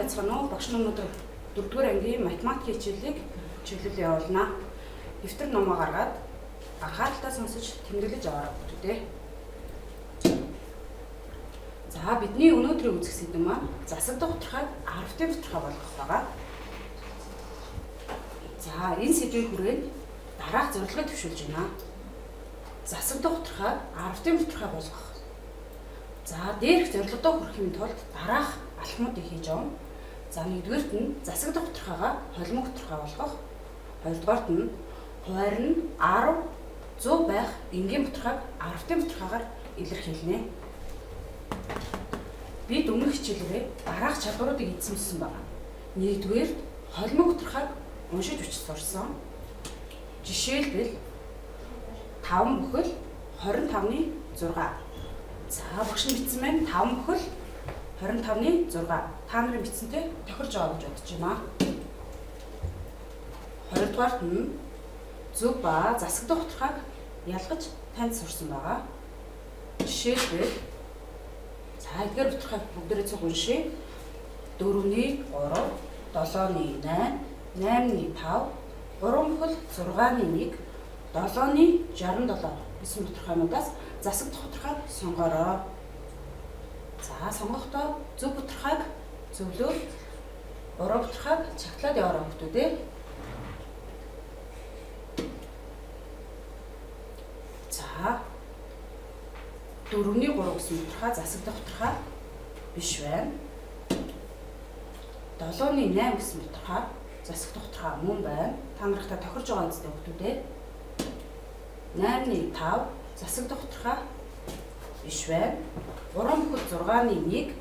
байцгаана уу? Багш нар өнөөдөр 4-р ангийн математикийн хичээлийг чиглүүлээ явуулнаа. Дэвтэр номоо гаргаад анхааралтай сонсож тэмдэглэж аваарай бүгдээ. За бидний өнөөдрийн үзэх сэдэв маань засаг доторхойг 10-ын доторхой болгох байгаа. За энэ сэдвийн хүрээнд дараах зорилгыг төвшүүлж байна. Засаг доторхойг 10-ын доторхой болгох. За дээрх зорилгодоо хүрэхийн тулд дараах алхмуудыг хийж авна. За нэгдүгээрт нь засаг доторхойгоо холимог доторхой болгох. Хоёрдугаарт нь хуваар нь 10, 100 байх энгийн доторхойг 10-ын доторхойгоор илэрхийлнэ. Бид өмнөх хичээлээрээ дараах чадваруудыг эзэмшсэн байна. Нэгдүгээр холимог доторхойг уншиж бичиж сурсан. Жишээлбэл 5 бүхэл 25-ны 6. За багш нь бичсэн байна 5 бүхэл 25-ны 6. Та нарын бичсэнтэй тохирж байгаа гэж бодож байна. Хоёрдугаарт нь зөв ба засаг доторхойг ялгаж танд сурсан байгаа. Жишээлбэл за эдгээр доторхойг бүгдээрээ цуг уншъя. 4-ний 3, 7-ний 8, 8-ний 5, 3 бүхэл 6-ны 1, 7-ны 67 гэсэн доторхойнуудаас засаг доторхойг сонгоорой. За сонгохдоо зөв доторхойг зөвлөөр, буруу доторхойг чагтлаад яваарай хүмүүдээ. За 4-ний 3 гэсэн доторхой засаг доторхой биш байна. 7-ны 8 гэсэн доторхой засаг доторхой мөн байна. Та нартай тохирж байгаа үстэй хүмүүдээ. 8-ны 5 засаг доторхой биш байна. 3 бүхэл 6-ны 1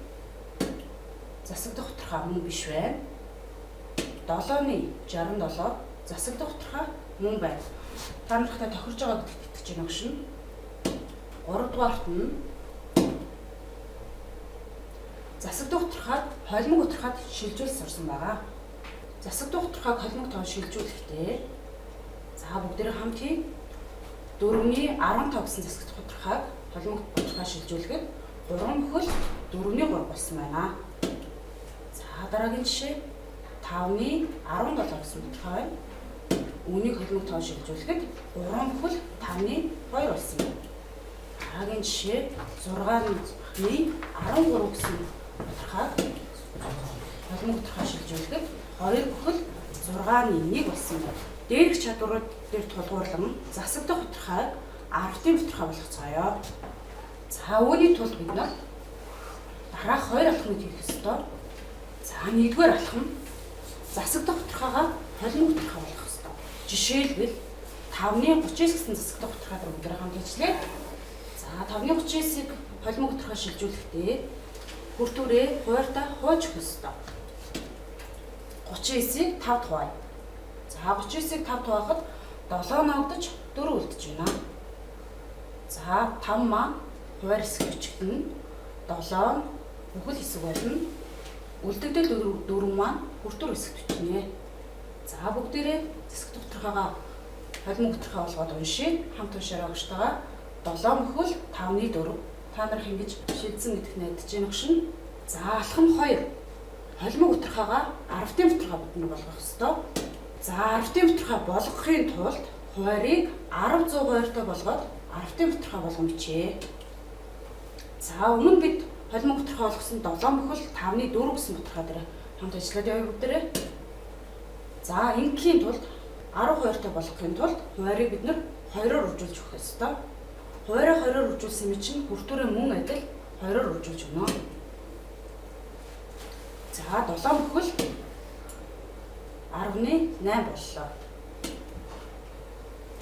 засаг доторхой мөн биш байна. 7-ны 67 засаг доторхой мөн байна. Та нартай тохирж байгаа гэдэгт итгэж байна гэж шин. 3-дугаарт нь засаг доторхойг холимог доторхойд шилжүүлж сурсан байгаа. Засаг доторхойг холимог тоо шилжүүлэхдээ за бүгдээрээ хамт хий. 4-ний 15 гэсэн засаг доторхойг холимог доторхой шилжүүлэхэд 3 бүхэл 4-ний 3 болсон байна. За дараагийн жишээ 5-ны 17 гэсэн доторхой үүнийг холимог тоо шилжүүлэхэд 3 бүхэл 5-ны 2 болсон байна. Дараагийн жишээ 6-ны 13 гэсэн доторхой холимог доторхой шилжүүлэхэд 2 бүхэл 6-ны 1 болсон байна. Дээрх чадварууд дээр тулгуурлан засаг доторхойг 10-ын доторхой болгоцгоё. За үүний тулд бид нар дараах 2 алхмыг хийх ёстой. За 1-р алхам засаг доторхойгоо холимог доторхой болгох ёстой. Жишээлбэл 5-ны 39 гэсэн засаг доторхойд бүгд хамт ажиллая. За 5-ны 39-ийг холимог доторхой шилжүүлэхдээ хүртүүрээ хуваарьтаа хууж өгөх ёстой. 39-ийг 5 хуваая. За 39-ийг 5 хуваахад 7 ногдож 4 үлдэж байна. За 5 маань хуваар хэсэг бичигдэнэ. 7 бүхэл хэсэг болно. Үлдэгдэл 4 маань хүртүүр хэсэг бичнэ. За бүгдээрээ засаг доторхойгоо холимог доторхой болгоод уншъя. Хамт уншаарай гэж байгаа. 7 бүхэл 5-ны 4. Та нар ингэж шилжсэн гэдэгт найдаж байна гшин. За алхам 2. Холимог доторхойгоо 10-ын доторхой бид нар болгох ёстой. За 10-ын доторхой болгохын тулд хуваарийг 10 100 хуваартай болгоод 10-ын доторхой болгон бичээ. За өмнө бид холимог доторхой болгосон 7 бүхэл 5-ны 4 гэсэн доторхой дээр хамт ажиллаад явъя бүгдээрээ. За ингийн тулд 10 хуваартай болгохын тулд хуваарийг бид нар 2-оор үржүүлж өгөх ёстой. Хуваараа 2-оор үржүүлсэн юм чинь хүртүүрээ мөн адил 2-оор үржүүлж өгнө. За 7 бүхэл 10-ны 8 боллоо.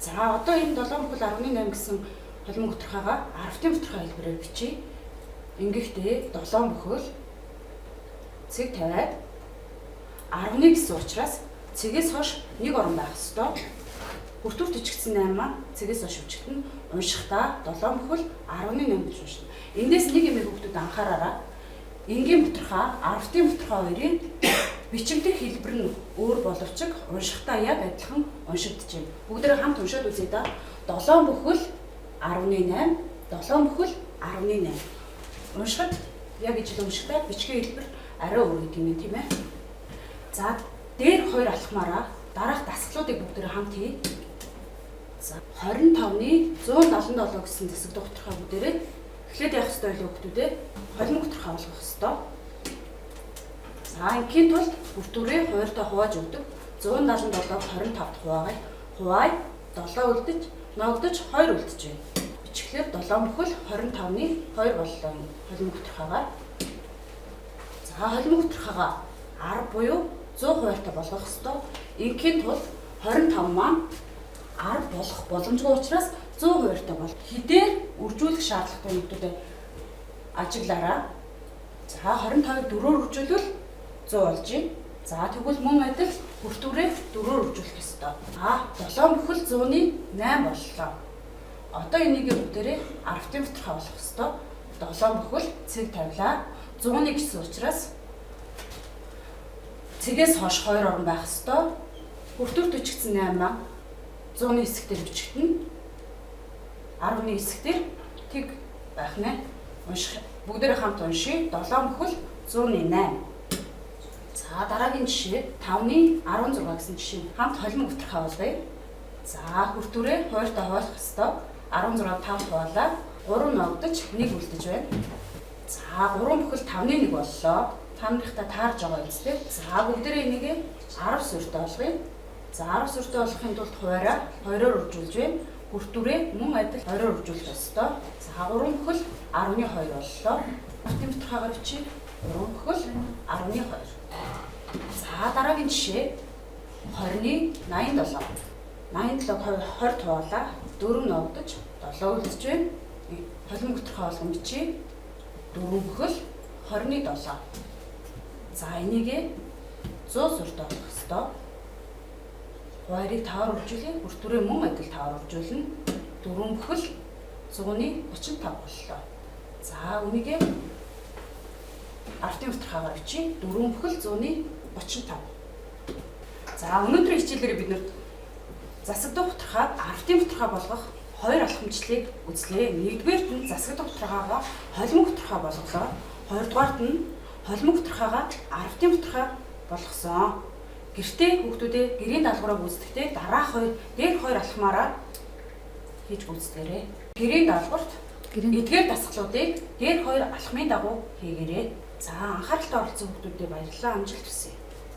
За одоо энэ 7 бүхэл 10-ны 8 гэсэн холимог доторхойгоо 10-ын доторхой хэлбэрээр бичиж. Ингэхдээ 7 бүхэл цэг тавиад 11 гэсэн учраас цэгээс хойш 1 орон байх ёстой. Хүртүүрт ичгдсэн 8 маань цэгээс хойш өвчтөн уншихдаа 7 бүхэл 10-ны 8 гэж уншина. Эндээс нэг юм хүүхдүүд анхаараарай. Энгийн доторхой 10-ын доторхой хоёрын бичигдэх хэлбэр нь өөр боловч уншихдаа яг адилхан уншигдож байна. Бүгдээрээ хамт уншаад үзье да. 7 бүхэл 10-ны 8, 7 бүхэл 10-ны 8. Уншихад яг ижил уншихдаа бичгийн хэлбэр арай өөр гэдэг юм тийм ээ. За дээр 2 алхмаараа дараах дасгалуудыг бүгдээрээ хамт хий. За 25-ны 177 гэсэн засаг докторхаа бүгдээрээ эхлээд явах ёстой л хүүхдүүд ээ. Холимог докторхаа болгох ёстой. За ингийн тулд бүртгүүрээ хууртаа хувааж өгдөг. 177-г 25-д хуваай 7 үлдэж, ногдож 2 үлдэж байна. Бичгээр 7 бүхэл 25-ны 2 боллоо холимог докторхаагаар. За холимог докторхаагаа 10 буюу 100 хууртаа болгох ёстой. Ингийн тулд 25 маань 10 болох боломжгүй учраас 100 хууртаа бол хідээр үржүүлэх шаардлагатай нөтөдөө ажиглаараа. За 25-ыг 4-өөр үржүүлвэл 100 болж байна. За тэгвэл мөн адил бүртгүүрээ 4-өөр үржүүлэх ёстой. 7 бүхэл 100-ны 8 боллоо. Одоо энийг бүгдээрээ 10-ын докторхаа болгох ёстой. 7 бүхэл цэг тавилаа. 100-ны гэсэн учраас цэгээс хойш 2 орон байх ёстой. Бүртгүүрт бичигдсэн 8 маань 100-ны хэсэгтэр бичигдэнэ. 10-ны хэсэгтэр тэг байх нэ. Унших. Бүгдээрээ хамт уншия. 7 бүхэл 100-ны 8. За дараагийн жишээ 5-ны 16 гэсэн жишээ. Хамт холимог докторхаа болгоё. За хүртүүрээ хууртаа хуваалах ёстой. 16 5 хуваалаа. 3 ногдож 1 үлдэж байна. За 3 бүхэл 5-ны 1 боллоо. 5-ныхта таарж байгаа үстэй. За бүгдээрээ энийг 10 сүртэй болгоё. За 10 сүртэй болохын тулд хуваараа 2-оор үржүүлж байна. Хүртүүрээ мөн адил 2-оор үржүүлэх ёстой. За 3 бүхэл 10-ны 2 боллоо. Артем докторхаагаар бичиж 3 бүхэл 10-ны 2. За дараагийн жишээ 20-ны 87. 87-г 20 хуваалаа. 4 ногдож 7 үлдэж байна. Холимог докторхаа болгон бичиж 4 бүхэл 20-ны 7. За энийг 100 сүртэй болгох ёстой. Хуваарийг 5-аар үржүүлээ. Бүртгүүрээ мөн адил 5-аар үржүүлнэ. 4 бүхэл 100-ны 35 боллоо. За үнийг артем докторхаагаар бичиж 4 бүхэл 100-ны 35. За өнөөдрийн хичээлээр бид нэр засаг докторхаа артем докторхаа болгох 2 алхамчлалыг үзлээ. Нэгдүгээрт нь засаг докторхаагаа холимог докторхаа болголоо. Хоёрдугаарт нь холимог докторхаагаа артем докторхаа болгосон. Гэртээ хүүхдүүдээ гэрийн даалгавраа гүйцэтгэхдээ дараах 2 дээр 2 алхмаараа хийж гүйцэтгээрэй. Гэрийн даалгаварт эдгээр дасгалуудыг дээр 2 алхмын дагуу хийгээрэй. За анхааралтай оролцсон хүүхдүүдэд баярлалаа. Амжилт хүсье.